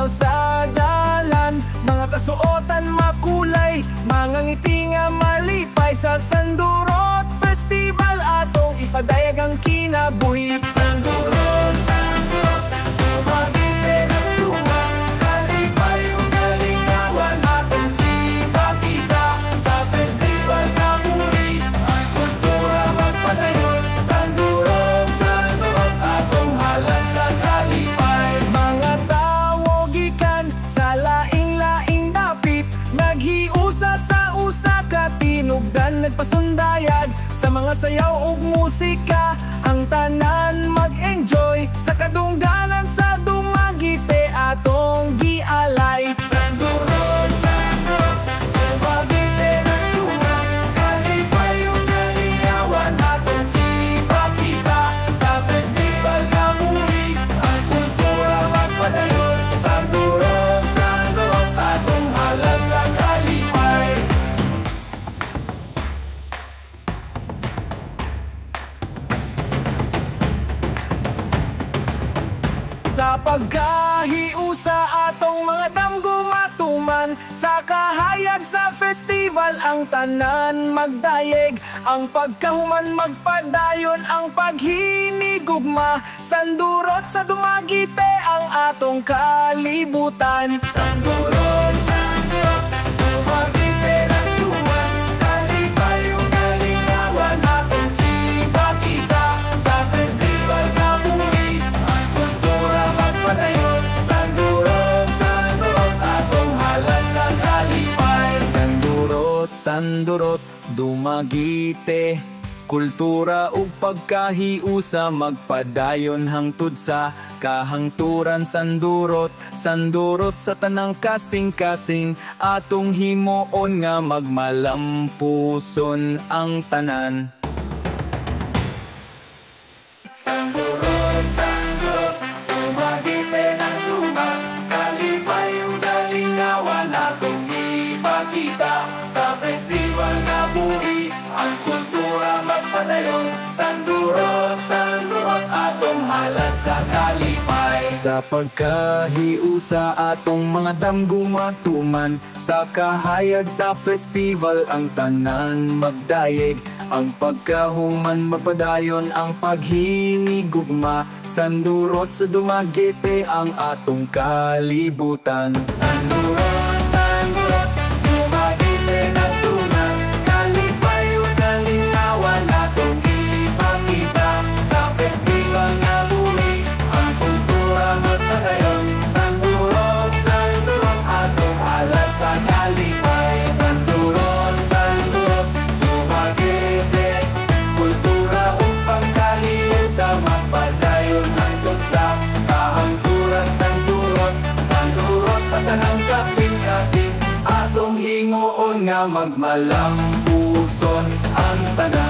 Sa dalan, mga kasuotan makulay, mga ngiti nga malipay. Sa Sandurot Festival atong ipadayag ang kinabuhi. Sandurot, Sandurot, tumagite ng tuwa, kalipay ug kalingawan atong ipakita. Sa festival nga muli, ang kultura magpadayon. Sandurot, Sandurot, atong halad sa kalipay. Mga sa laing-laing dapit, naghiusa sa usa ka tinugdan, nagpasundayag sa mga sayaw ug musika. Ang tanan mag-enjoy sa kadungganan sa Dumaguete atong gialay. Sandurot, Sandurot, tumagite ng tuwa, kalipay ug kalingawan atong ipakita. Sa festival nga muli, ang kultura magpadayon. Sandurot, Sandurot, atong halad sa kalipay. Sa pagkahiusa atong mga damgumatuman, sa kahayag sa festival ang tanan magdayeg. Ang pagkahuman magpadayon, ang paghinigugma. Sandurot sa Dumaguete ang atong kalibutan. Sandurot, Sandurot, Dumaguete ng tuwa, kalipay ug kalingawan atong ipakita. Sa festival nga muli, ang kultura magpadayon. Sandurot, Sandurot, atong halad sa kalipay. Sandurot, Sandurot, Dumaguete, kultura ug pagkahiusa magpadayon hangtod sa kahangturan. Sandurot, Sandurot sa tanang kasing-kasing, atong himuon nga magmalampuson ang tanan. Sandurot, Sandurot, Dumaguete ng tuwa, kalipay ug kalingawan atong ipakita. Sa festival nga buhi, ang kultura magpadayon. Sandurot, Sandurot, atong halad sa kalipay. Sa pagkahiusa atong mga damgumatuman, sa kahayag sa festival ang tanan magdayeg. Ang pagkahuman magpadayon, ang paghinigugma. Sandurot sa Dumaguete ang atong kalibutan. Sandurot, Sandurot, Dumaguete ng tuwa, kalipay ug kalingawan atong ipakita. Sa festival nga muli, ang kultura magpadayon. Sandurot, Sandurot, atong halad sa kalipay. Sandurot, Sandurot, Dumaguete, kultura ug pagkahiusa magpadayon hangtod sa kahangturan. Sandurot, Sandurot sa tanang kasing-kasing, atong hinguon nga magmalampuson ang tanan.